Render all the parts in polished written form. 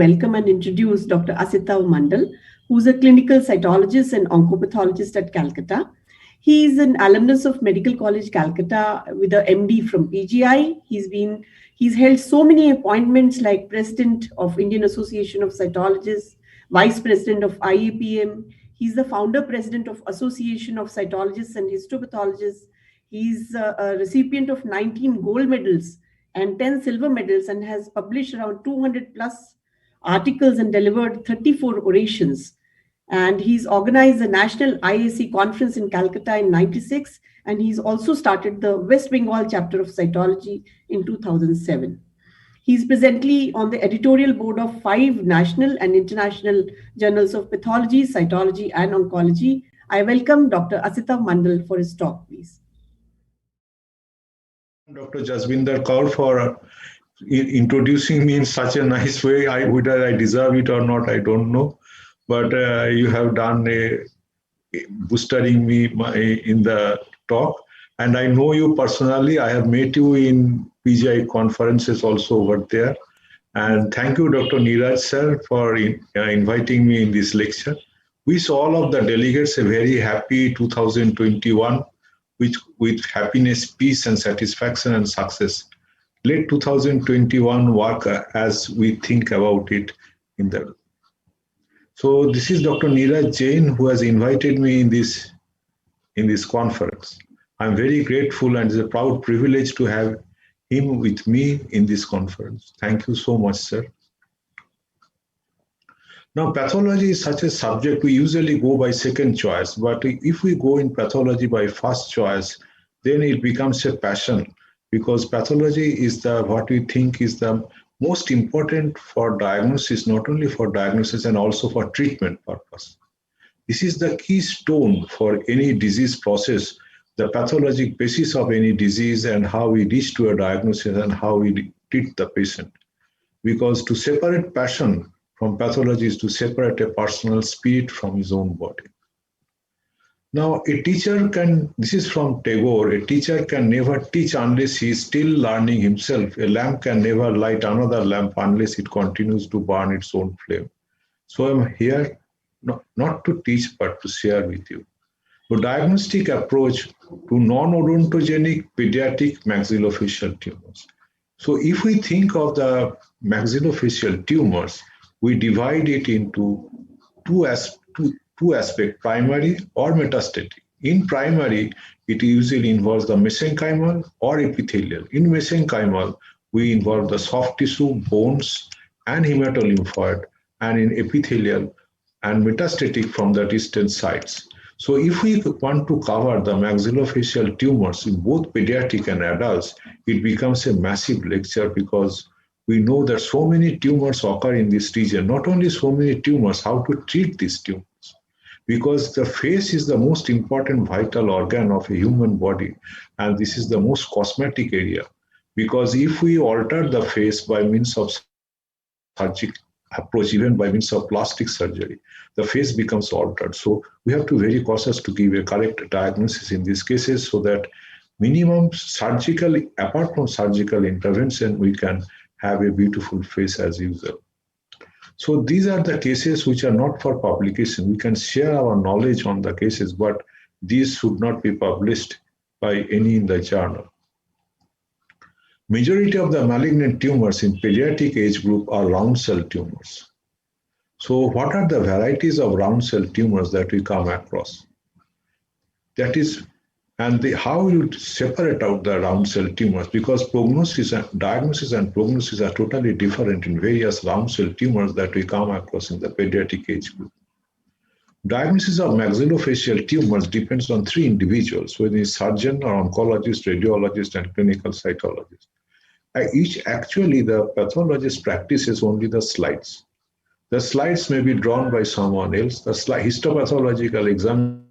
welcome and introduce Dr. Asitav Mandal, who's a clinical cytologist and oncopathologist at Calcutta. He is an alumnus of Medical College Calcutta with a MD from PGI. He's held so many appointments like President of Indian Association of Cytologists, Vice President of IAPM. He's the founder president of Association of Cytologists and Histopathologists. He's a recipient of 19 gold medals and 10 silver medals and has published around 200 plus articles and delivered 34 orations. And he's organized the National IAC conference in Calcutta in '96, and he's also started the West Bengal chapter of cytology in 2007. He's presently on the editorial board of 5 national and international journals of pathology, cytology, and oncology. I welcome Dr. Asitav Mandal for his talk, please. Dr. Jasvinder Kaur for introducing me in such a nice way. Whether I deserve it or not, I don't know. But you have done boostering me in the talk. And I know you personally. I have met you in PGI conferences also over there. And thank you, Dr. Neeraj sir, for inviting me in this lecture. Wish all of the delegates a very happy 2021, with happiness, peace, and satisfaction and success. Let 2021 work as we think about it in the. So this is Dr. Neeraj Jain who has invited me in this conference. I'm very grateful and it's a proud privilege to have him with me in this conference. Thank you so much, sir. Now, pathology is such a subject we usually go by second choice, but if we go in pathology by first choice, then it becomes a passion, because pathology is what we think is the most important for diagnosis, not only for diagnosis and also for treatment purpose. This is the keystone for any disease process, the pathologic basis of any disease and how we reach to a diagnosis and how we treat the patient. Because to separate passion from pathology is to separate a personal spirit from his own body. Now, a teacher this is from Tagore, a teacher can never teach unless he is still learning himself. A lamp can never light another lamp unless it continues to burn its own flame. So I'm here not to teach, but to share with you. The diagnostic approach to non-odontogenic pediatric maxillofacial tumors. So if we think of the maxillofacial tumors, we divide it into two aspects, primary or metastatic. In primary, it usually involves the mesenchymal or epithelial. In mesenchymal, we involve the soft tissue, bones, and hematolymphoid, and in epithelial and metastatic from the distant sites. So if we want to cover the maxillofacial tumors in both pediatric and adults, it becomes a massive lecture, because we know that so many tumors occur in this region. Not only so many tumors, how to treat these tumors. Because the face is the most important vital organ of a human body, and this is the most cosmetic area. Because if we alter the face by means of surgical approach, even by means of plastic surgery, the face becomes altered. So we have to be very cautious to give a correct diagnosis in these cases, so that minimum apart from surgical intervention, we can have a beautiful face as usual. So these are the cases which are not for publication. We can share our knowledge on the cases, but these should not be published by any in the journal. Majority of the malignant tumors in pediatric age group are round cell tumors. So what are the varieties of round cell tumors that we come across? That is, how you separate out the round cell tumors, because diagnosis and prognosis are totally different in various round cell tumors that we come across in the pediatric age group. Diagnosis of maxillofacial tumors depends on 3 individuals, whether it's surgeon or oncologist, radiologist, and clinical cytologist. Actually, the pathologist practices only the slides. The slides may be drawn by someone else. The histopathological examination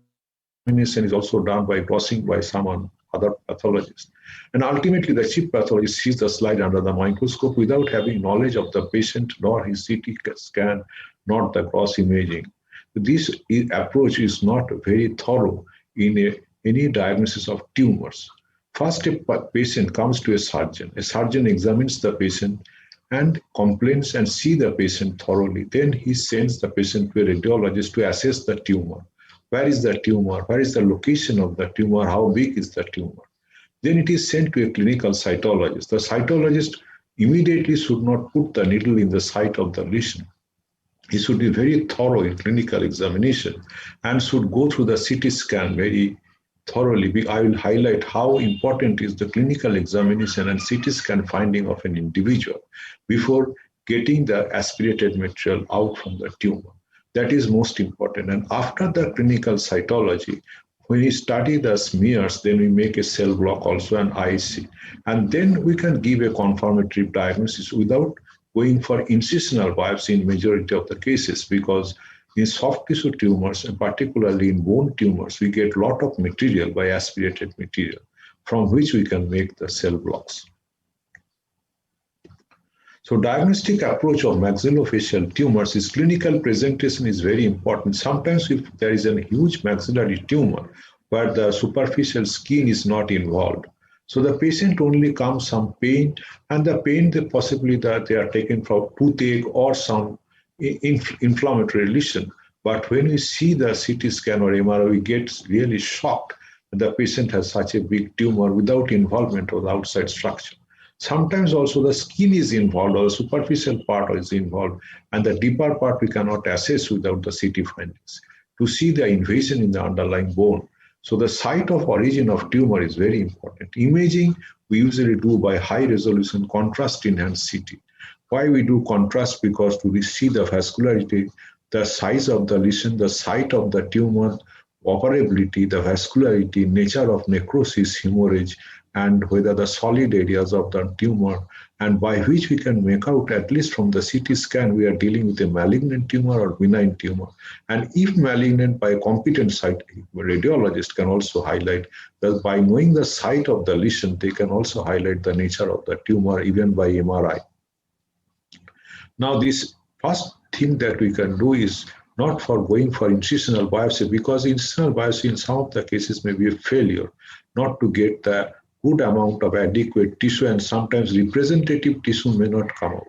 is also done by glossing by someone, other pathologist. And ultimately, the chief pathologist sees the slide under the microscope without having knowledge of the patient, nor his CT scan, nor the cross imaging. This approach is not very thorough in any diagnosis of tumors. First, a patient comes to a surgeon. A surgeon examines the patient and complains and see the patient thoroughly. Then he sends the patient to a radiologist to assess the tumor. Where is the tumor? Where is the location of the tumor? How big is the tumor? Then it is sent to a clinical cytologist. The cytologist immediately should not put the needle in the site of the lesion. He should be very thorough in clinical examination and should go through the CT scan very thoroughly. I will highlight how important is the clinical examination and CT scan finding of an individual before getting the aspirated material out from the tumor. That is most important. And after the clinical cytology, when we study the smears, then we make a cell block, also an IHC. And then we can give a confirmatory diagnosis without going for incisional biopsy in majority of the cases, because in soft tissue tumors, and particularly in bone tumors, we get a lot of material by aspirated material from which we can make the cell blocks. So diagnostic approach of maxillofacial tumors is clinical presentation is very important. Sometimes if there is a huge maxillary tumor where the superficial skin is not involved, so the patient only comes some pain, and the pain possibly that they are taken from toothache or some inflammatory lesion. But when we see the CT scan or MRI, we get really shocked that the patient has such a big tumor without involvement of the outside structure. Sometimes also the skin is involved or the superficial part is involved, and the deeper part we cannot assess without the CT findings to see the invasion in the underlying bone. So the site of origin of tumor is very important. Imaging we usually do by high resolution contrast enhanced CT. Why we do contrast? Because we see the vascularity, the size of the lesion, the site of the tumor, operability, the vascularity, nature of necrosis, hemorrhage, and whether the solid areas of the tumor, and by which we can make out, at least from the CT scan, we are dealing with a malignant tumor or benign tumor. And if malignant, by a competent site radiologist can also highlight that by knowing the site of the lesion, they can also highlight the nature of the tumor even by MRI. Now, this first thing that we can do is not for going for incisional biopsy, because incisional biopsy in some of the cases may be a failure, not to get the good amount of adequate tissue, and sometimes representative tissue may not come out.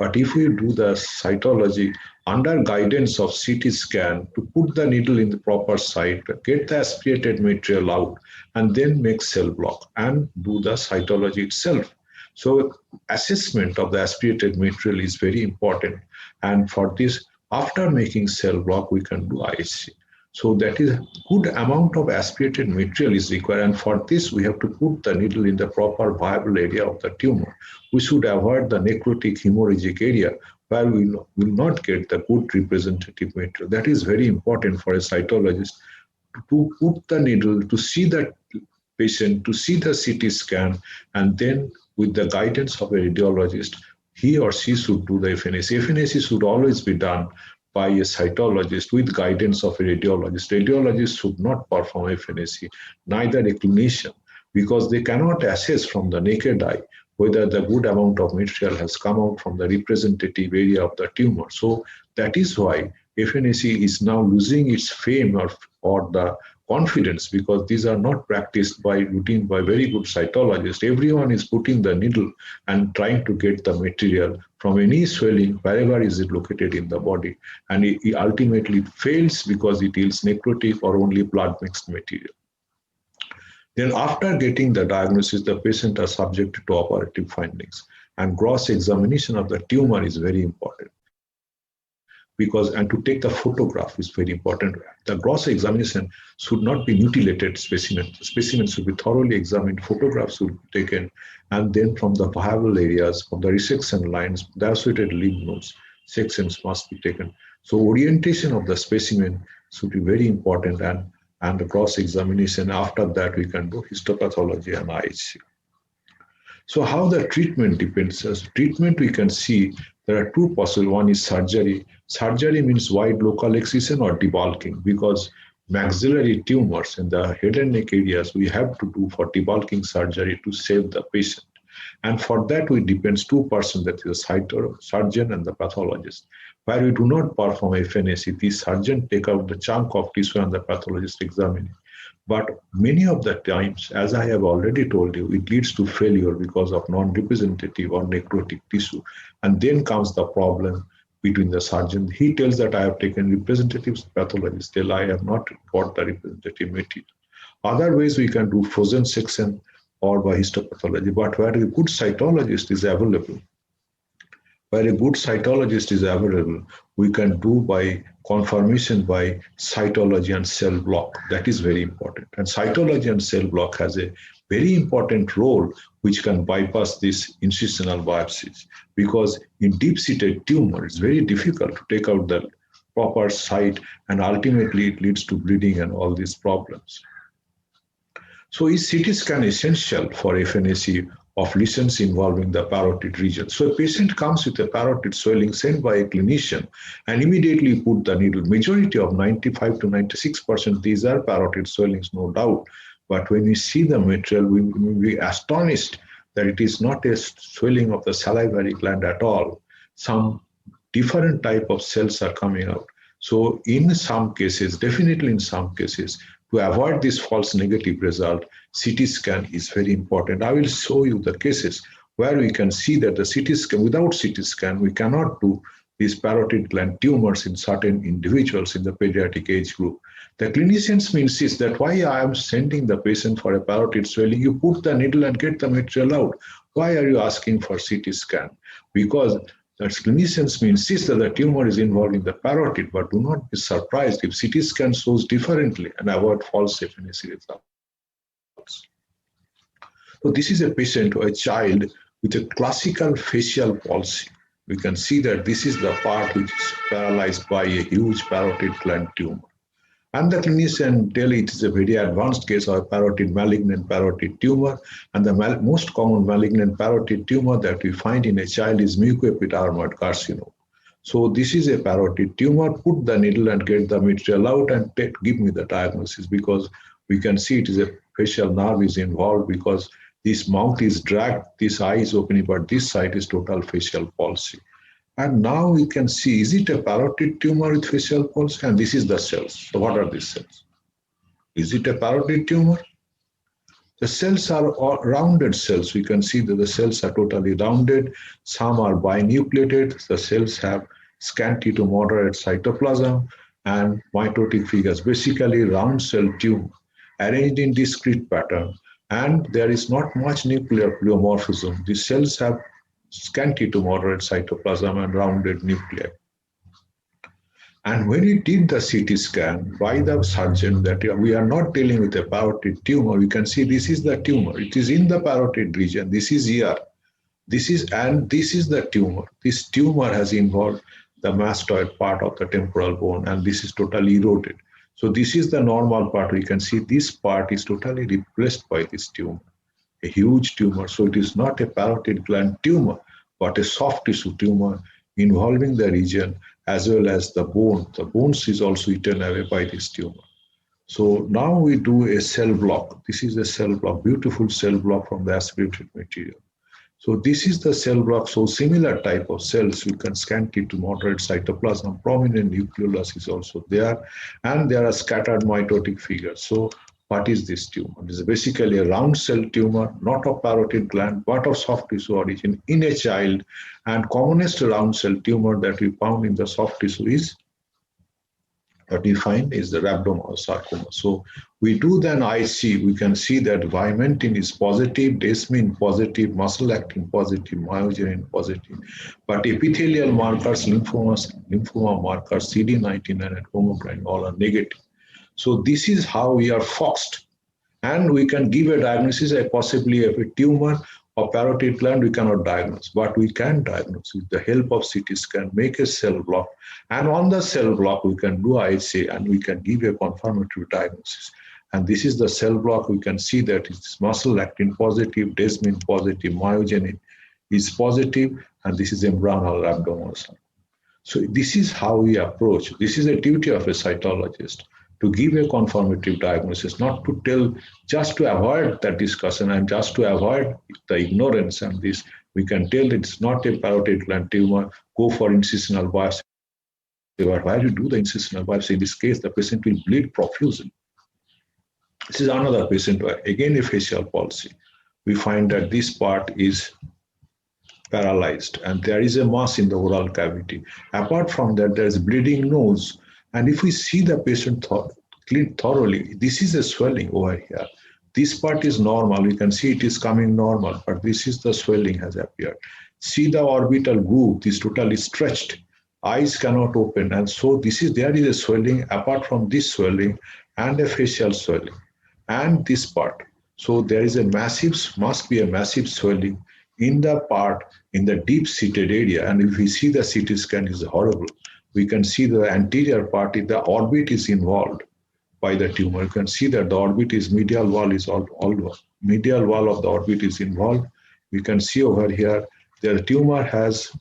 But if we do the cytology under guidance of CT scan to put the needle in the proper site, get the aspirated material out, and then make cell block and do the cytology itself. So assessment of the aspirated material is very important. And for this, after making cell block, we can do IHC. So that is a good amount of aspirated material is required. And for this, we have to put the needle in the proper viable area of the tumor. We should avoid the necrotic hemorrhagic area where we will not get the good representative material. That is very important for a cytologist to put the needle, to see the patient, to see the CT scan, and then with the guidance of a radiologist, he or she should do the FNAC. FNAC should always be done by a cytologist with guidance of a radiologist. Radiologists should not perform FNAC, neither a clinician, because they cannot assess from the naked eye whether the good amount of material has come out from the representative area of the tumor. So that is why FNAC is now losing its fame or the confidence, because these are not practiced by routine by very good cytologists. Everyone is putting the needle and trying to get the material from any swelling wherever is it located in the body, and it ultimately fails because it is necrotic or only blood mixed material. Then after getting the diagnosis, the patient are subjected to operative findings, and gross examination of the tumor is very important. And to take the photograph is very important. The gross examination should not be mutilated specimen. The specimen should be thoroughly examined, photographs should be taken, and then from the viable areas, from the resection lines, the associated lymph nodes, sections must be taken. So orientation of the specimen should be very important, and the gross examination. After that, we can do histopathology and IHC. So how the treatment depends. As treatment, we can see there are two possible. One is surgery. Surgery means wide local excision or debulking, because maxillary tumors in the head and neck areas we have to do for debulking surgery to save the patient. And for that, we depends two persons, that is the surgeon and the pathologist. Where we do not perform FNAC, the surgeon take out the chunk of tissue and the pathologist examine it. But many of the times, as I have already told you, it leads to failure because of non-representative or necrotic tissue. And then comes the problem between the surgeon. He tells that I have taken representative pathology, still I have not got the representative material. Other ways we can do frozen section or by histopathology, but where a good cytologist is available, we can do by confirmation by cytology and cell block. That is very important. And cytology and cell block has a very important role which can bypass these incisional biopsies, because in deep-seated tumor, it's very difficult to take out the proper site, and ultimately it leads to bleeding and all these problems. So is CT scan essential for FNAC of lesions involving the parotid region? So a patient comes with a parotid swelling sent by a clinician and immediately put the needle. Majority of 95 to 96%, these are parotid swellings, no doubt. But when we see the material, we will be astonished that it is not a swelling of the salivary gland at all. Some different type of cells are coming out. So in some cases, definitely in some cases, to avoid this false negative result, CT scan is very important. I will show you the cases where we can see that the CT scan, without CT scan, we cannot do these parotid gland tumors in certain individuals in the pediatric age group. The clinicians may insist that why I am sending the patient for a parotid swelling, you put the needle and get the material out. Why are you asking for CT scan? Because the clinicians may insist that the tumor is involved in the parotid, but do not be surprised if CT scan shows differently and avoid false FNAC results. So this is a patient or a child with a classical facial palsy. We can see that this is the part which is paralyzed by a huge parotid gland tumor. And the clinician tell it is a very advanced case of malignant parotid tumor. And the most common malignant parotid tumor that we find in a child is mucoepidermoid carcinoma. So this is a parotid tumor. Put the needle and get the material out and give me the diagnosis, because we can see it is a facial nerve is involved, because this mouth is dragged, this eye is opening, but this side is total facial palsy. And now we can see, is it a parotid tumor with facial palsy? And this is the cells. So what are these cells? Is it a parotid tumor? The cells are all rounded cells. We can see that the cells are totally rounded. Some are binucleated. The cells have scanty to moderate cytoplasm and mitotic figures, basically round cell tumor, arranged in discrete pattern. And there is not much nuclear pleomorphism. The cells have scanty to moderate cytoplasm and rounded nuclei. And when we did the CT scan by the surgeon, that we are not dealing with a parotid tumor, we can see this is the tumor. It is in the parotid region. This is here. This is the tumor. This tumor has involved the mastoid part of the temporal bone, and this is totally eroded. So this is the normal part. We can see this part is totally replaced by this tumor, a huge tumor. So it is not a parotid gland tumor, but a soft tissue tumor involving the region as well as the bone. The bones is also eaten away by this tumor. So now we do a cell block. This is a cell block, beautiful cell block from the aspirated material. So this is the cell block. So similar type of cells, you can scanty to moderate cytoplasm. Prominent nucleolus is also there, and there are scattered mitotic figures. So what is this tumor? This is basically a round cell tumor, not of parotid gland, but of soft tissue origin in a child. And commonest round cell tumor that we found in the soft tissue is what we find is the rhabdomyosarcoma. So we do then IC, we can see that vimentin is positive, desmin positive, muscle actin positive, myogenin positive, but epithelial markers, lymphoma markers, CD19 and homoglobin all are negative. So this is how we are foxed, and we can give a diagnosis, possibly of a tumor or parotid gland we cannot diagnose, but we can diagnose with the help of CT scan, make a cell block, and on the cell block we can do IHC and we can give a confirmatory diagnosis. And this is the cell block. We can see that it's muscle actin positive, desmin positive, myogenin is positive, and this is embryonal rhabdomyosarcoma. So this is how we approach. This is a duty of a cytologist, to give a confirmative diagnosis, not to tell, just to avoid that discussion and just to avoid the ignorance. And this, we can tell it's not a parotid gland tumor, go for incisional biopsy. But while you do the incisional biopsy, in this case, the patient will bleed profusely. This is another patient, again a facial palsy. We find that this part is paralyzed and there is a mass in the oral cavity. Apart from that, there is bleeding nose. And if we see the patient clean thoroughly, this is a swelling over here. This part is normal. You can see it is coming normal, but this is the swelling has appeared. See the orbital groove is totally stretched. Eyes cannot open. And so there is a swelling apart from this swelling and a facial swelling and this part. So there is must be a massive swelling in the part in the deep-seated area. And if we see the CT scan is horrible, we can see the anterior part, the orbit is involved by the tumor. You can see that the orbit is medial wall medial wall of the orbit is involved. We can see over here the tumor has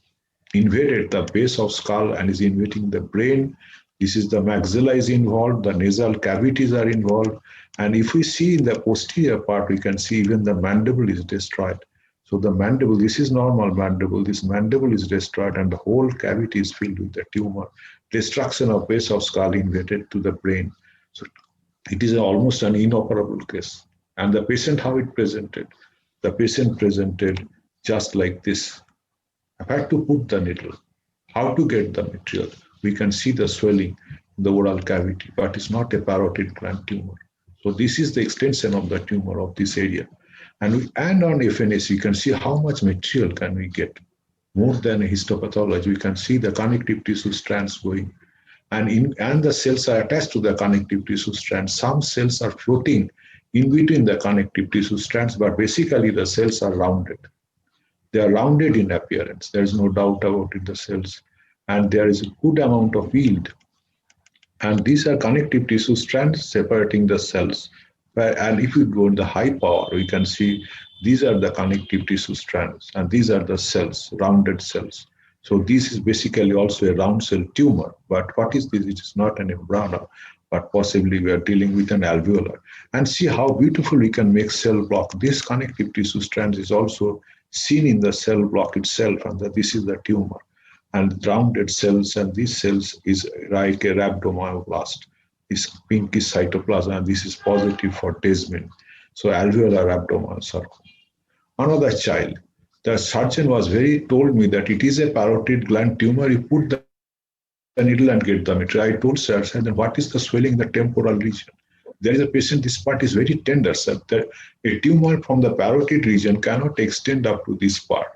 invaded the base of skull and is invading the brain. This is the maxilla is involved, the nasal cavities are involved. And if we see in the posterior part, we can see even the mandible is destroyed. So the mandible, this is normal mandible, this mandible is destroyed and the whole cavity is filled with the tumor. Destruction of base of skull invaded to the brain. So it is almost an inoperable case. And the patient, how it presented? The patient presented just like this. I had to put the needle. How to get the material? We can see the swelling in the oral cavity, but it's not a parotid gland tumor. So this is the extension of the tumor of this area. And on FNS, you can see how much material can we get. More than a histopathology, we can see the connective tissue strands going. And the cells are attached to the connective tissue strands. Some cells are floating in between the connective tissue strands, but basically the cells are rounded. They are rounded in appearance. There is no doubt about it, the cells. And there is a good amount of yield. And these are connective tissue strands separating the cells. And if we go in the high power, we can see these are the connective tissue strands, and these are the cells, rounded cells. So this is basically also a round cell tumor. But what is this? It is not an embryona, but possibly we are dealing with an alveolar. And see how beautiful we can make cell block. This connective tissue strands is also seen in the cell block itself, and that this is the tumor. And rounded cells, and these cells is like a rhabdomyoblast. This pinkish cytoplasm, and this is positive for Desmin. So alveolar rhabdomyosarcoma. Another child, the surgeon told me that it is a parotid gland tumor. You put the needle and get the material. I told sir, then what is the swelling in the temporal region? There is a patient, this part is very tender, sir. A tumor from the parotid region cannot extend up to this part.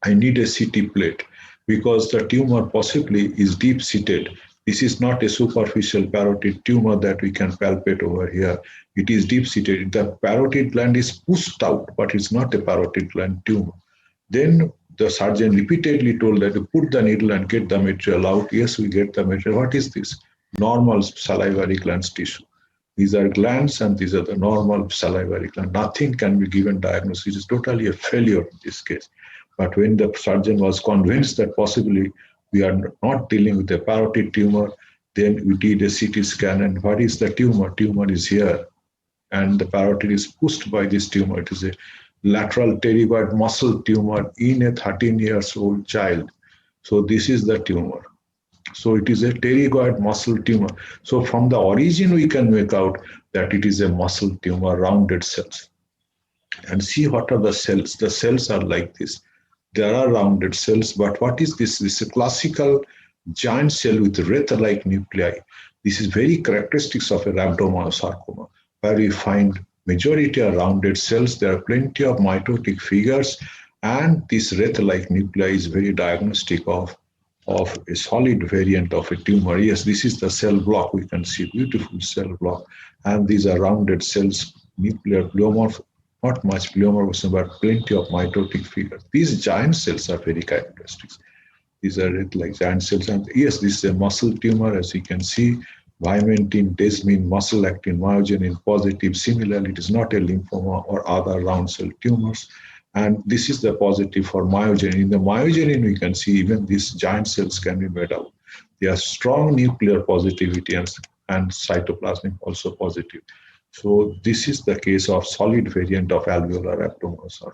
I need a CT plate because the tumor possibly is deep-seated. This is not a superficial parotid tumor that we can palpate over here. It is deep-seated. The parotid gland is pushed out, but it's not a parotid gland tumor. Then the surgeon repeatedly told that to put the needle and get the material out. Yes, we get the material. What is this? Normal salivary glands tissue. These are glands and these are the normal salivary glands. Nothing can be given diagnosis. It is totally a failure in this case. But when the surgeon was convinced that possibly we are not dealing with a parotid tumor, then we did a CT scan. And what is the tumor? Tumor is here. And the parotid is pushed by this tumor. It is a lateral pterygoid muscle tumor in a 13-year-old child. So this is the tumor. So it is a pterygoid muscle tumor. So from the origin, we can make out that it is a muscle tumor, rounded cells. And see what are the cells. The cells are like this. There are rounded cells, but what is this? This is a classical giant cell with wreath-like nuclei. This is very characteristics of a rhabdomyosarcoma, where we find majority are rounded cells. There are plenty of mitotic figures, and this wreath-like nuclei is very diagnostic of a solid variant of a tumor. Yes, this is the cell block. We can see beautiful cell block, and these are rounded cells, nuclear pleomorph. Not much pleomorphism, but plenty of mitotic figures. These giant cells are very characteristic. These are like giant cells. And yes, this is a muscle tumor, as you can see. Vimentin, desmin, muscle actin, myogenin positive. Similarly, it is not a lymphoma or other round cell tumors. And this is the positive for myogenin. In the myogenin, we can see even these giant cells can be made out. They are strong nuclear positivity and cytoplasmic also positive. So this is the case of solid variant of alveolar rhabdomyosarcoma.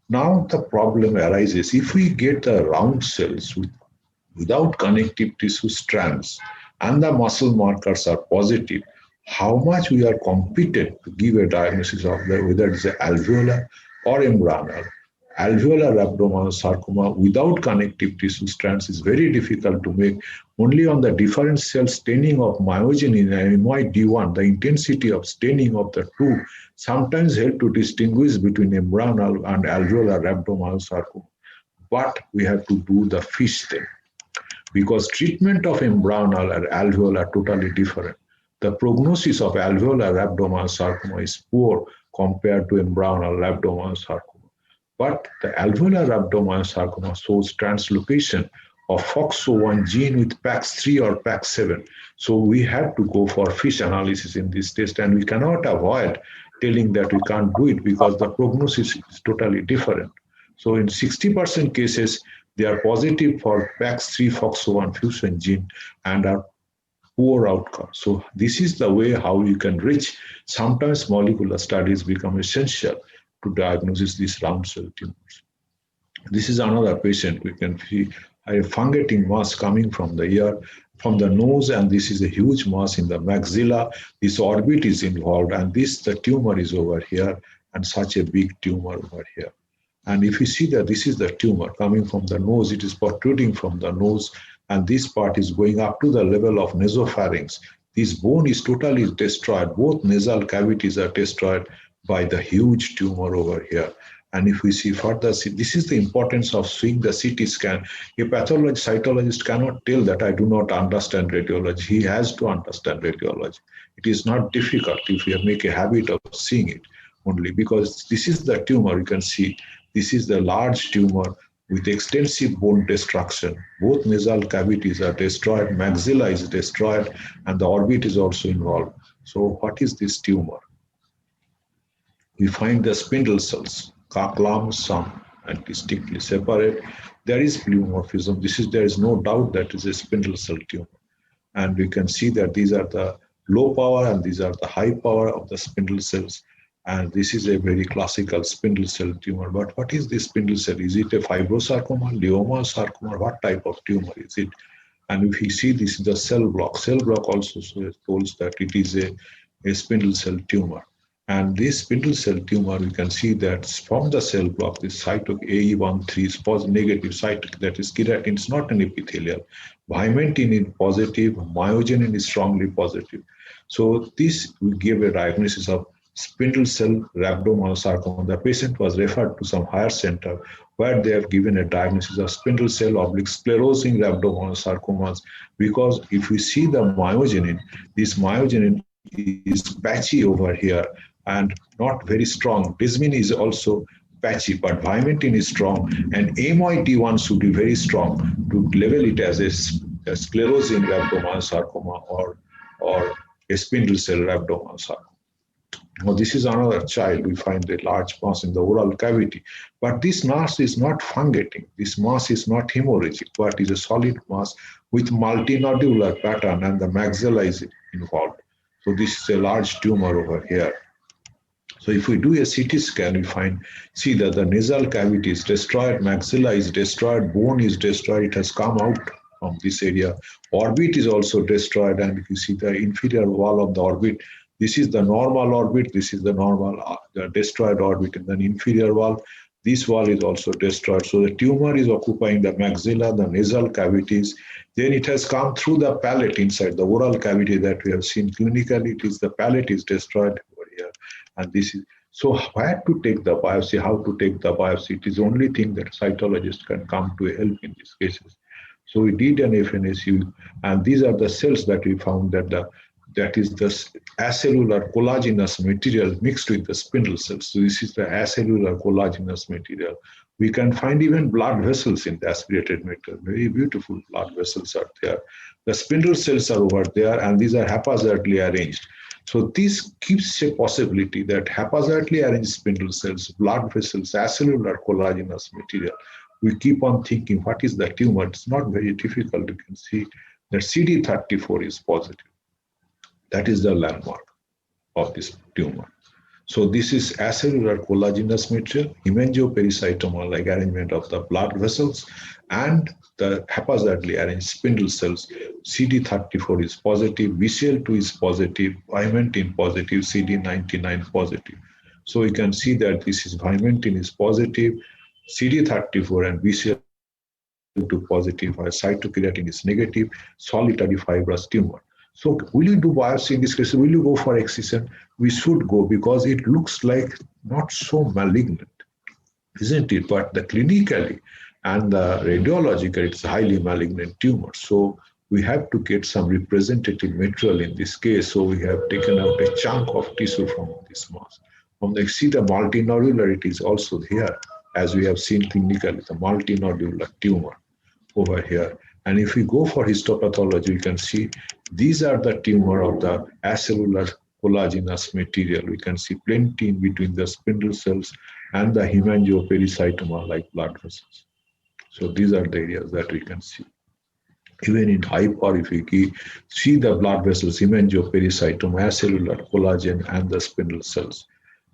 Now the problem arises, if we get the round cells without connective tissue strands and the muscle markers are positive, how much we are competent to give a diagnosis of whether it's alveolar or embryonal. Alveolar rhabdomyosarcoma sarcoma without connective tissue strands is very difficult to make. Only on the differential staining of myogenin and MYD1, the intensity of staining of the two sometimes help to distinguish between embryonal and alveolar rhabdomyosarcoma. But we have to do the FISH thing, because treatment of embryonal and alveolar are totally different. The prognosis of alveolar rhabdomyosarcoma is poor compared to embryonal rhabdomyosarcoma. But the alveolar rhabdomyosarcoma shows translocation of FOXO1 gene with PAX3 or PAX7. So we have to go for FISH analysis in this test, and we cannot avoid telling that we can't do it because the prognosis is totally different. So in 60% cases, they are positive for PAX3 FOXO1 fusion gene and are poor outcome. So this is the way how you can reach. Sometimes molecular studies become essential to diagnose these round cell tumors. This is another patient. We can see a fungating mass coming from the ear, from the nose, and this is a huge mass in the maxilla. This orbit is involved, and the tumor is over here, and such a big tumor over here. And if you see that this is the tumor coming from the nose, it is protruding from the nose, and this part is going up to the level of nasopharynx. This bone is totally destroyed. Both nasal cavities are destroyed by the huge tumor over here. And if we see further, this is the importance of seeing the CT scan. A pathologist, cytologist cannot tell that I do not understand radiology. He has to understand radiology. It is not difficult if you make a habit of seeing it only, because this is the tumor. You can see this is the large tumor with extensive bone destruction. Both nasal cavities are destroyed, maxilla is destroyed, and the orbit is also involved. So what is this tumor? We find the spindle cells, clump, some, and distinctly separate. There is pleomorphism. There is no doubt that is a spindle cell tumor. And we can see that these are the low power and these are the high power of the spindle cells. And this is a very classical spindle cell tumor. But what is this spindle cell? Is it a fibrosarcoma, leiomyosarcoma? What type of tumor is it? And if you see this is the cell block also tells that it is a spindle cell tumor. And this spindle cell tumor, we can see that from the cell block, this cytokine AE13 is positive, negative cytokine, that is keratin, it's not an epithelial. Vimentin is positive, myogenin is strongly positive. So this will give a diagnosis of spindle cell rhabdomyosarcoma. The patient was referred to some higher center where they have given a diagnosis of spindle cell sclerosing rhabdomyosarcomas, because if we see the myogenin, this myogenin is patchy over here and not very strong. Desmin is also patchy, but vimentin is strong, and MYD1 should be very strong to level it as a sclerosing rhabdomyosarcoma or a spindle cell rhabdomyosarcoma. Now, this is another child. We find a large mass in the oral cavity, but this mass is not fungating. This mass is not hemorrhagic, but is a solid mass with multinodular pattern, and the maxilla is involved. So this is a large tumor over here. So if we do a CT scan, we see that the nasal cavity is destroyed, maxilla is destroyed, bone is destroyed, it has come out from this area. Orbit is also destroyed, and if you see the inferior wall of the orbit, this is the normal orbit, this is the normal, the destroyed orbit, and then inferior wall, this wall is also destroyed. So the tumor is occupying the maxilla, the nasal cavities. Then it has come through the palate inside the oral cavity that we have seen clinically. It is the palate is destroyed over here. And this is, so where to take the biopsy, how to take the biopsy? It is the only thing that cytologists can come to help in these cases. So we did an FNSU, and these are the cells that we found that is the acellular collagenous material mixed with the spindle cells. So this is the acellular collagenous material. We can find even blood vessels in the aspirated material. Very beautiful blood vessels are there. The spindle cells are over there, and these are haphazardly arranged. So this gives a possibility that haphazardly arranged spindle cells, blood vessels, acellular collagenous material. We keep on thinking, what is the tumor? It's not very difficult. You can see that CD34 is positive. That is the landmark of this tumor. So this is acellular collagenous material, hemangiopericytoma, like arrangement of the blood vessels, and the haphazardly arranged spindle cells. CD34 is positive, BCL2 is positive, vimentin positive, CD99 positive. So you can see that this is vimentin is positive, CD34 and BCL2 positive, while cytokeratin is negative, solitary fibrous tumor. So will you do biopsy in this case? Will you go for excision? We should go because it looks like not so malignant, isn't it? But the clinically and the radiologically, it's a highly malignant tumor. So we have to get some representative material in this case. So we have taken out a chunk of tissue from this mass. From the see the multinodularity is also here, as we have seen clinically, the multinodular tumor over here. And if we go for histopathology, you can see these are the tumor of the acellular collagenous material. We can see plenty in between the spindle cells and the hemangiopericytoma like blood vessels. So these are the areas that we can see. Even in hyper, if we see the blood vessels, hemangiopericytoma, acellular collagen, and the spindle cells.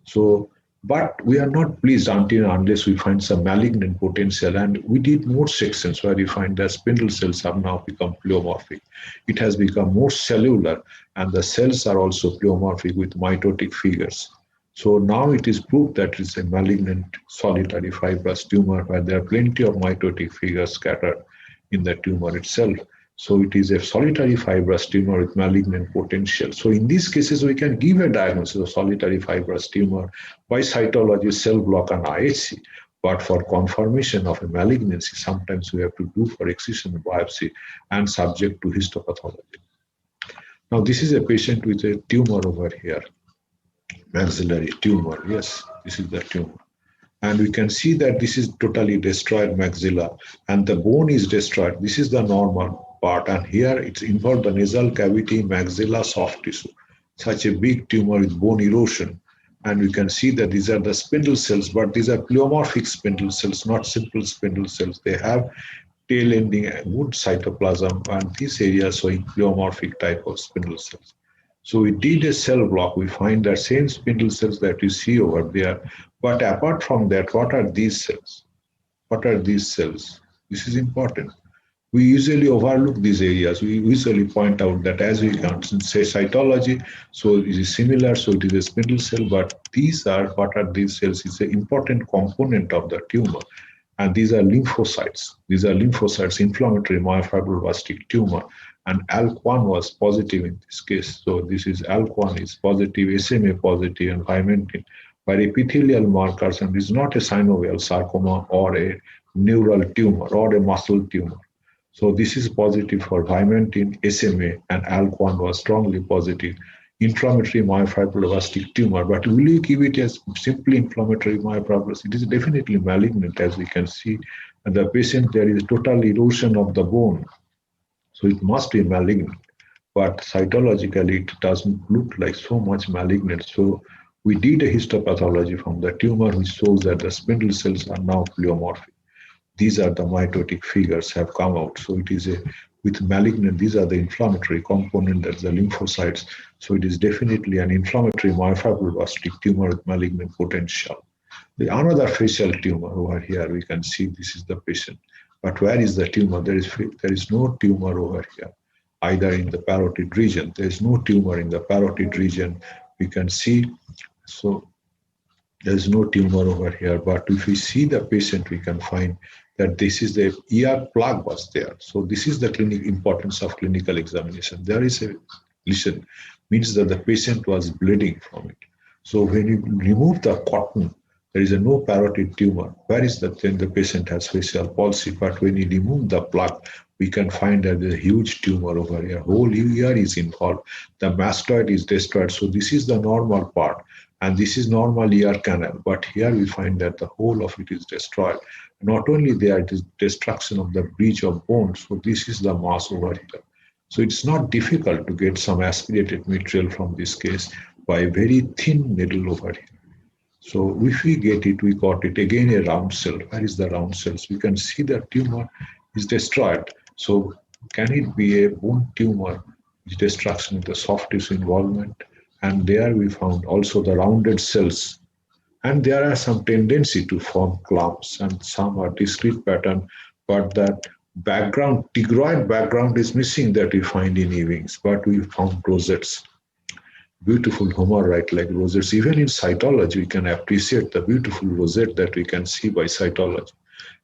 So, but we are not pleased until unless we find some malignant potential. And we did more sections where we find that spindle cells have now become pleomorphic. It has become more cellular, and the cells are also pleomorphic with mitotic figures. So now it is proved that it's a malignant solitary fibrous tumor where there are plenty of mitotic figures scattered in the tumor itself. So it is a solitary fibrous tumor with malignant potential. So in these cases, we can give a diagnosis of solitary fibrous tumor by cytology, cell block, and IHC. But for confirmation of a malignancy, sometimes we have to do for excision biopsy and subject to histopathology. Now, this is a patient with a tumor over here, maxillary tumor. Yes, this is the tumor. And we can see that this is totally destroyed maxilla and the bone is destroyed. This is the normal part. And here it's involved the nasal cavity, maxilla, soft tissue. Such a big tumor with bone erosion. And we can see that these are the spindle cells, but these are pleomorphic spindle cells, not simple spindle cells. They have tail ending wood cytoplasm, and this area showing pleomorphic type of spindle cells. So we did a cell block. We find the same spindle cells that you see over there. But apart from that, what are these cells? What are these cells? This is important. We usually overlook these areas. We usually point out that as we can say cytology, so it is similar, so it is a spindle cell, but these are, what are these cells? It's an important component of the tumor. And these are lymphocytes. These are lymphocytes, inflammatory myofibroblastic tumor. And ALK1 was positive in this case. So this is ALK1 is positive, SMA positive, and vimentin. Where epithelial markers, and is not a synovial sarcoma or a neural tumor or a muscle tumor. So this is positive for vimentin, SMA, and ALK1 was strongly positive. Inflammatory myofibroblastic tumor, but will you give it as simply inflammatory myofibroblastic? It is definitely malignant, as we can see. And the patient, there is total erosion of the bone. So it must be malignant, but cytologically it doesn't look like so much malignant. So we did a histopathology from the tumor, which shows that the spindle cells are now pleomorphic. These are the mitotic figures have come out. So it is a with malignant, these are the inflammatory component, that's the lymphocytes. So it is definitely an inflammatory myofibroblastic tumor with malignant potential. The another facial tumor over here, we can see this is the patient. But where is the tumor? There is no tumor over here, either in the parotid region. There is no tumor in the parotid region. We can see, so there is no tumor over here. But if we see the patient, we can find that this is the ER plug was there. So this is the importance of clinical examination. There is a lesion, means that the patient was bleeding from it. So when you remove the cotton, there is no parotid tumor. Where is that? Then the patient has facial palsy. But when you remove the plug, we can find that there's a huge tumor over here. Whole ear is involved. The mastoid is destroyed. So this is the normal part. And this is normal ear canal. But here we find that the whole of it is destroyed. Not only there, it is destruction of the bridge of bone. So this is the mass over here. So it's not difficult to get some aspirated material from this case by a very thin needle over here. So if we get it, we got it. Again, a round cell. Where is the round cells? We can see the tumor is destroyed. So can it be a bone tumor with destruction of the soft tissue involvement? And there we found also the rounded cells. And there are some tendency to form clumps and some are discrete pattern, but that background, tigroid background is missing that we find in Ewing's, but we found rosettes, beautiful homarite-like rosettes. Even in cytology, we can appreciate the beautiful rosette that we can see by cytology.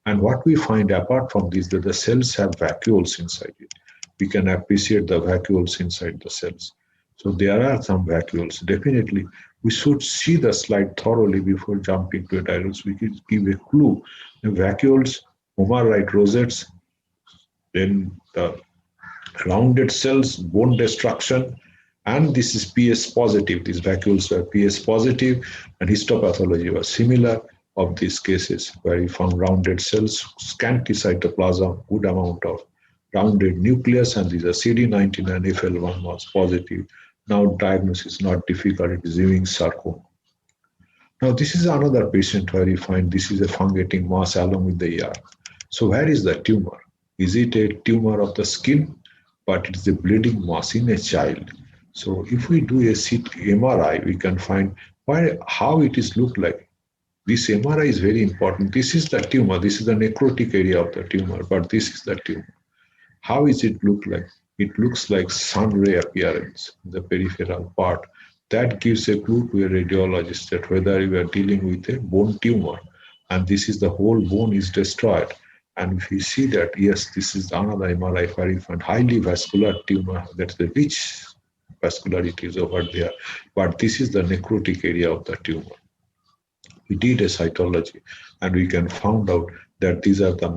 And what we find apart from this, that the cells have vacuoles inside it. We can appreciate the vacuoles inside the cells. So there are some vacuoles. Definitely, we should see the slide thoroughly before jumping to a dialogue. We can give a clue. The vacuoles, homarite rosettes, then the rounded cells, bone destruction, and this is PS positive. These vacuoles were PS positive, and histopathology was similar of these cases where we found rounded cells, scanty cytoplasm, good amount of rounded nucleus, and these are CD19 and FL1 was positive. Now diagnosis is not difficult, it is Ewing's sarcoma. Now this is another patient where we find this is a fungating mass along with the ER. So where is the tumor? Is it a tumor of the skin? But it is a bleeding mass in a child. So if we do a MRI, we can find how it is look like. This MRI is very important. This is the tumor. This is the necrotic area of the tumor, but this is the tumor. How is it look like? It looks like sun ray appearance in the peripheral part. That gives a clue to a radiologist that whether you are dealing with a bone tumor, and this is the whole bone is destroyed. And if we see that, yes, this is another MRI where you find highly vascular tumor, that's the rich vascularity is over there. But this is the necrotic area of the tumor. We did a cytology and we can find out that these are the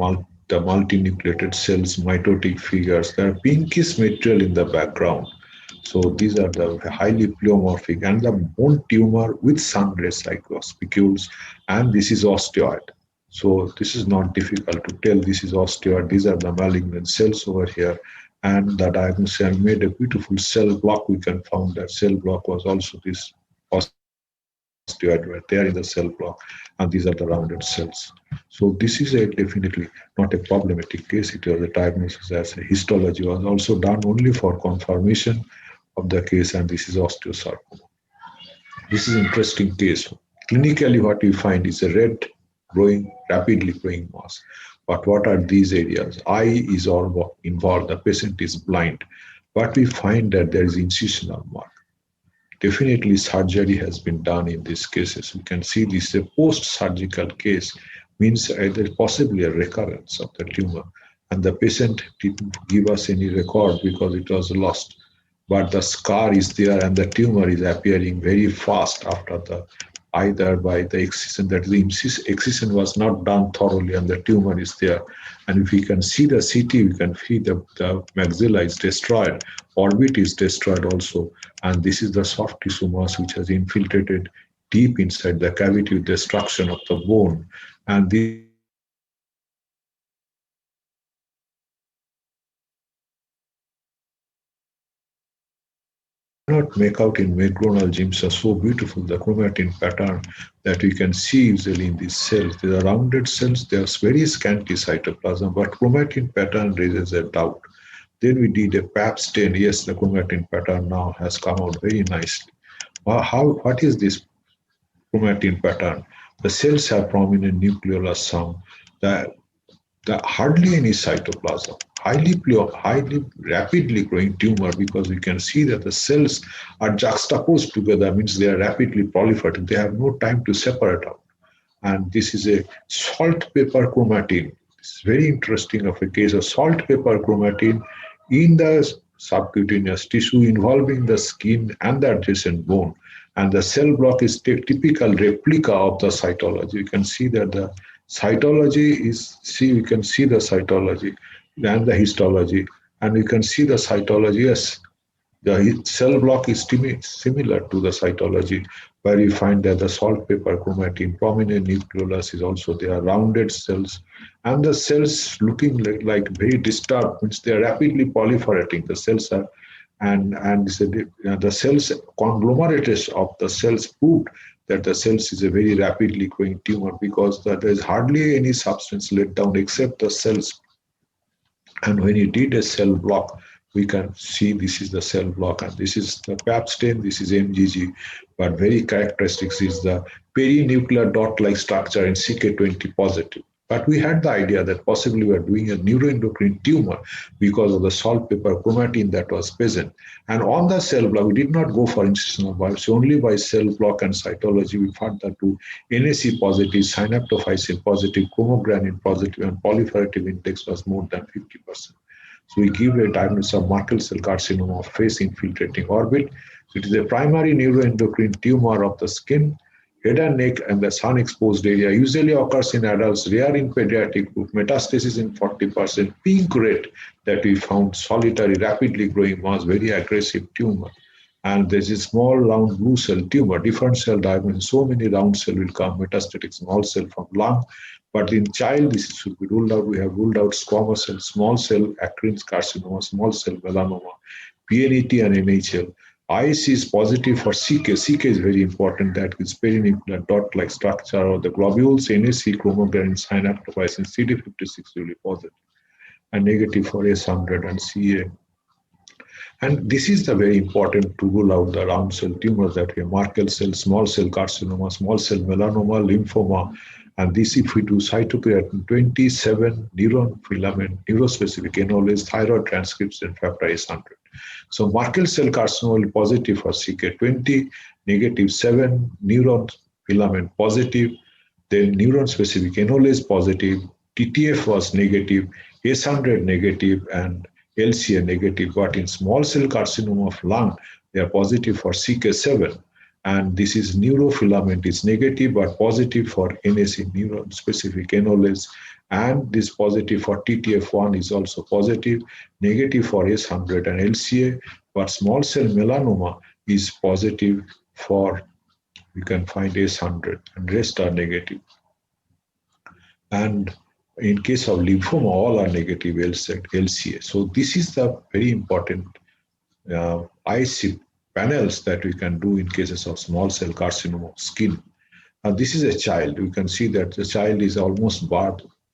multinucleated cells, mitotic figures. There are pinkish material in the background. So these are the highly pleomorphic and the bone tumor with sun ray spicules, and this is osteoid. So this is not difficult to tell. This is osteoid. These are the malignant cells over here. And the diagnosis made a beautiful cell block. We can find that cell block was also this osteoid right there in the cell block. And these are the rounded cells. So this is definitely not a problematic case. It was a diagnosis as a histology was also done only for confirmation of the case. And this is osteosarcoma. This is an interesting case. Clinically, what we find is a red, rapidly growing mass. But what are these areas? Eye is all involved. The patient is blind. But we find that there is incisional mark. Definitely surgery has been done in these cases. We can see this is a post-surgical case, means either possibly a recurrence of the tumor. And the patient didn't give us any record because it was lost. But the scar is there and the tumor is appearing very fast after either by the excision, that the excision was not done thoroughly and the tumor is there. And if we can see the CT, we can see the maxilla is destroyed, orbit is destroyed also. And this is the soft tissue mass which has infiltrated deep inside the cavity with destruction of the bone. And this not make out in megronal gyms are so beautiful, the chromatin pattern that we can see usually in these cells. These are rounded cells, there's very scanty cytoplasm, but chromatin pattern raises a doubt. Then we did a pap stain. Yes, the chromatin pattern now has come out very nicely. What is this chromatin pattern? The cells have prominent nucleolar sum. Hardly any cytoplasm. Highly rapidly growing tumor, because we can see that the cells are juxtaposed together, means they are rapidly proliferating. They have no time to separate out. And this is a salt-pepper chromatin. It's very interesting of a case of salt-pepper chromatin in the subcutaneous tissue involving the skin and the adjacent bone. And the cell block is a typical replica of the cytology. You can see that the cytology we can see the cytology and the histology, and we can see the cytology. Yes, the cell block is similar to the cytology, where you find that the saltpeter chromatin, prominent nucleolus is also there, rounded cells, and the cells looking like very disturbed, means they are rapidly proliferating. The cells are, and the cells, conglomerates of the cells proved that the cells is a very rapidly growing tumor, because there is hardly any substance let down except the cells. And when you did a cell block, we can see this is the cell block, and this is the Pap stain, this is MGG, but very characteristic is the perinuclear dot-like structure in CK20 positive. But we had the idea that possibly we are doing a neuroendocrine tumor because of the saltpeter chromatin that was present. And on the cell block, we did not go for incisional biopsy, only by cell block and cytology, we found that to NAC positive, synaptophysin positive, chromogranin positive, and proliferative index was more than 50%. So we give a diagnosis of Merkel cell carcinoma of face infiltrating orbit. So it is a primary neuroendocrine tumor of the skin, head and neck, and the sun-exposed area. Usually occurs in adults, rare in pediatric group, metastasis in 40%, pink red that we found, solitary, rapidly growing mass, very aggressive tumor. And there's a small round blue cell tumor, different cell diagnosis. So many round cell will come, metastatic small cell from lung. But in child, this should be ruled out. We have ruled out squamous cell, small cell Acrine's carcinoma, small cell melanoma, PNET and NHL. IC is positive for CK. CK is very important. That is perinuclear dot-like structure, or the globules, NAC, chromogranin, synaptophysin, CD56 will be positive, and negative for S100 and CA. And this is the very important to rule out the round cell tumors that we have: Merkel cell, small cell carcinoma, small cell melanoma, lymphoma. And this, if we do cytokeratin 27, neuron filament, neurospecific, and always thyroid transcription factor S100. So Merkel cell carcinoma will be positive for CK20, negative 7, neuron filament positive, then neuron specific enolase positive, TTF was negative, S100 negative, and LCA negative. But in small cell carcinoma of lung, they are positive for CK7. And this is neurofilament is negative, but positive for NAC, neuron specific enolase. And this positive for TTF1 is also positive, negative for S100 and LCA, but small cell melanoma is positive for, we can find S100, and rest are negative. And in case of lymphoma, all are negative LCA. So this is the very important IC panels that we can do in cases of small cell carcinoma of skin. Now this is a child. You can see that the child is almost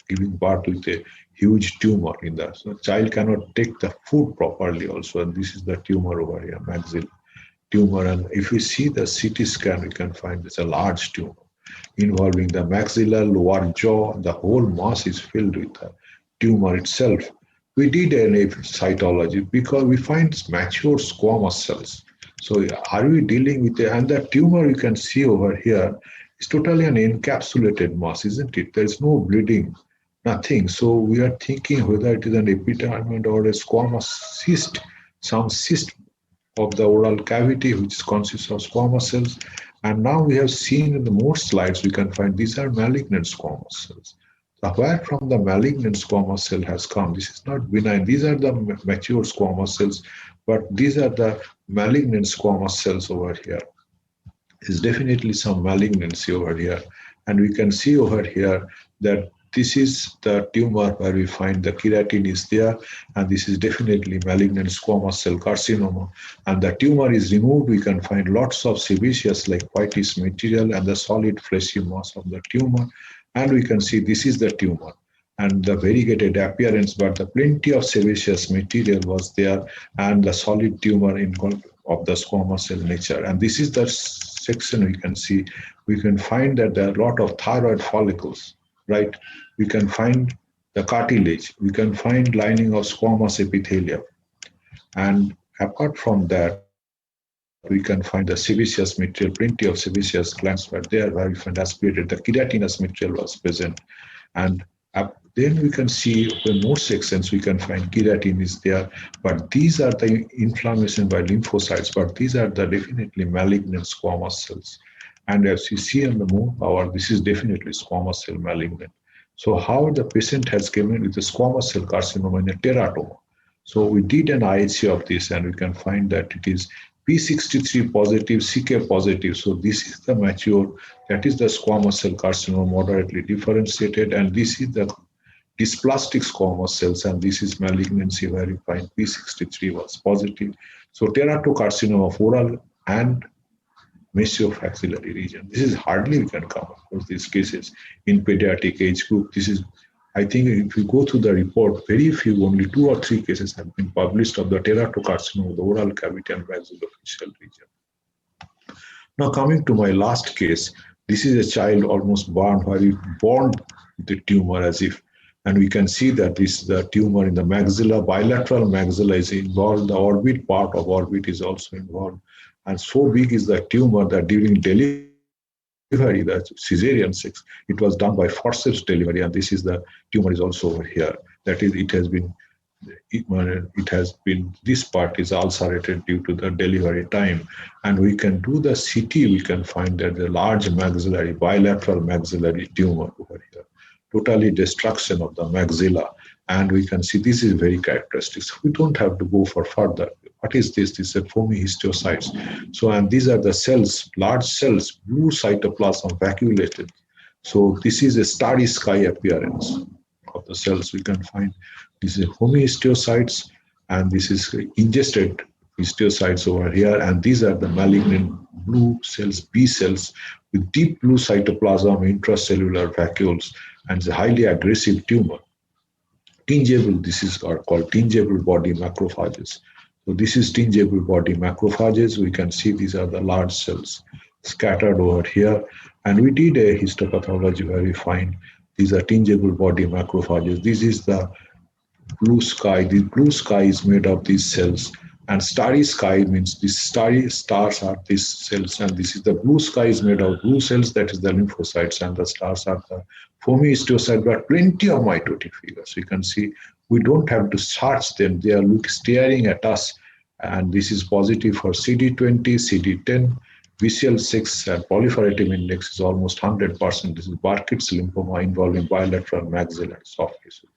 giving birth with a huge tumor in that. So the child cannot take the food properly also. And this is the tumor over here, maxillary tumor. And if we see the CT scan, we can find it's a large tumor involving the maxilla, lower jaw. The whole mass is filled with the tumor itself. We did a cytology because we find mature squamous cells. So are we dealing with and the tumor you can see over here is totally an encapsulated mass, isn't it? There is no bleeding, nothing. So we are thinking whether it is an epidermal or a squamous cyst, some cyst of the oral cavity which consists of squamous cells. And now we have seen in the more slides, we can find these are malignant squamous cells. So where from the malignant squamous cell has come? This is not benign. These are the mature squamous cells, but these are the malignant squamous cells over here. There's definitely some malignancy over here. And we can see over here that this is the tumor where we find the keratin is there, and this is definitely malignant squamous cell carcinoma. And the tumor is removed, we can find lots of sebaceous like whitish material and the solid fleshy mass of the tumor. And we can see this is the tumor and the variegated appearance, but the plenty of sebaceous material was there and the solid tumor of the squamous cell nature. And this is the section we can see. We can find that there are a lot of thyroid follicles, right? We can find the cartilage. We can find lining of squamous epithelium. And apart from that, we can find the sebaceous material, plenty of sebaceous glands were there where we find aspirated. The keratinous material was present. And then we can see in more sections, we can find keratin is there. But these are the inflammation by lymphocytes, but these are the definitely malignant squamous cells. And as you see on the moon power, this is definitely squamous cell malignant. So how the patient has given with the squamous cell carcinoma in a teratoma. So we did an IHC of this and we can find that it is P63 positive, CK positive. So this is the mature, that is the squamous cell carcinoma moderately differentiated, and this is the dysplastic squamous cells, and this is malignancy where you find P63 was positive. So teratocarcinoma of oral and mesiomaxillary region. This is hardly we can come across these cases in pediatric age group. This is I think if you go through the report, very few, only 2 or 3 cases have been published of the teratocarcinoma of the oral cavity and maxillofacial region. Now coming to my last case, this is a child almost born where we born the tumor as if, and we can see that this the tumor in the maxilla, bilateral maxilla is involved, the orbit part of orbit is also involved, and so big is the tumor that during delivery, the cesarean sex, it was done by forceps delivery, and this is the tumor is also over here. That is, this part is ulcerated due to the delivery time, and we can do the CT, we can find that the large maxillary, bilateral maxillary tumor over here, totally destruction of the maxilla, and we can see this is very characteristic. So we don't have to go for further. What is this? This is foamy histiocytes. So, and these are the cells, large cells, blue cytoplasm vacuolated. So this is a starry sky appearance of the cells. We can find this is foamy histiocytes, and this is ingested histiocytes over here, and these are the malignant blue cells, B cells, with deep blue cytoplasm, intracellular vacuoles, and it's a highly aggressive tumor. Tingeable, this is called tingeable body macrophages. So this is tingeable body macrophages. We can see these are the large cells scattered over here. And we did a histopathology where we find these are tingeable body macrophages. This is the blue sky. The blue sky is made of these cells. And starry sky means these starry stars are these cells. And this is the blue sky is made of blue cells, that is the lymphocytes, and the stars are the foamy histiocytes, but plenty of mitotic figures. You can see we don't have to search them. They are staring at us. And this is positive for CD20, CD10. BCL6 proliferative index is almost 100%. This is Burkitt's lymphoma involving bilateral maxilla and soft tissue.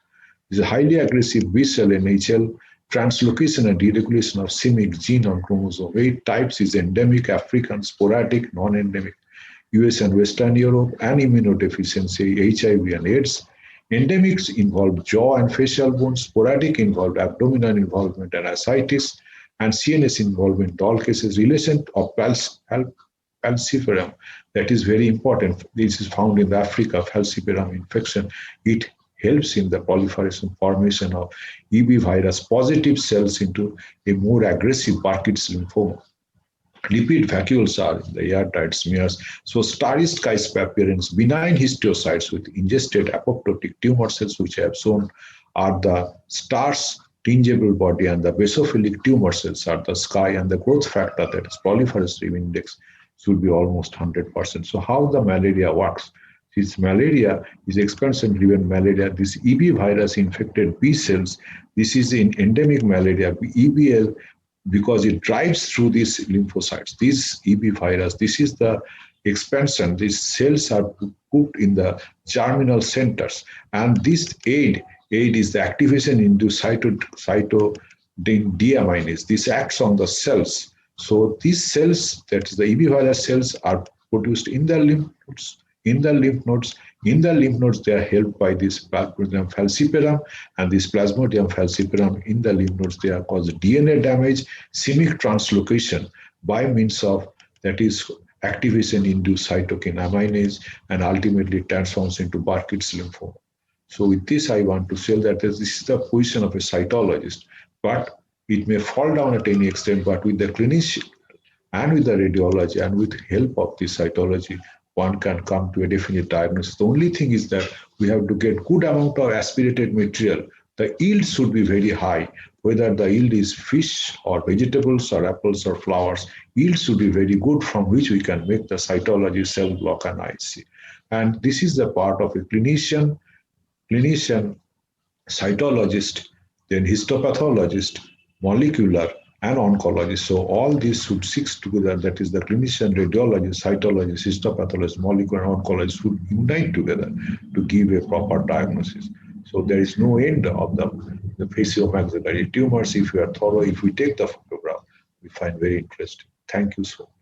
This is a highly aggressive B-cell NHL. Translocation and deregulation of CMYC gene on chromosome 8 types is endemic, African, sporadic, non-endemic, US and Western Europe, and immunodeficiency, HIV and AIDS. Endemics involve jaw and facial bones, sporadic involved abdominal involvement and ascites, and CNS involvement. All cases relation of falciparum, that is very important. This is found in the Africa, falciparum infection. It helps in the proliferation formation of EB virus positive cells into a more aggressive Burkitt's lymphoma. Lipid vacuoles are the airtight smears. So starry sky appearance, benign histiocytes with ingested apoptotic tumor cells, which I have shown, are the stars, tingeable body, and the basophilic tumor cells are the sky, and the growth factor, that is proliferative index, should be almost 100%. So how the malaria works? This malaria is expansion-driven malaria. This EB virus infected B cells, this is in endemic malaria, EBL, because it drives through these lymphocytes. This EB virus, this is the expansion. These cells are put in the germinal centers. And this aid is the activation into cytodiamidase. This acts on the cells. So these cells, that is the EB virus cells, are produced in the lymph nodes. In the lymph nodes, they are helped by this Plasmodium falciparum, and this Plasmodium falciparum in the lymph nodes, they are caused DNA damage, CMYC translocation by means of, that is, activation induced cytokine aminase, and ultimately transforms into Burkitt's lymphoma. So with this, I want to say that this is the position of a cytologist, but it may fall down at any extent, but with the clinician and with the radiology and with help of the cytology, one can come to a definite diagnosis. The only thing is that we have to get good amount of aspirated material. The yield should be very high, whether the yield is fish or vegetables or apples or flowers. Yield should be very good, from which we can make the cytology, cell block, and IC. And this is the part of a clinician, cytologist, then histopathologist, molecular, and oncologist. So all these should six together, that is the clinician, radiologist, cytologist, histopathologist, molecular, and oncologist should unite together to give a proper diagnosis. So there is no end of the facial maxillary tumors. If we are thorough, if we take the photograph, we find very interesting. Thank you so much.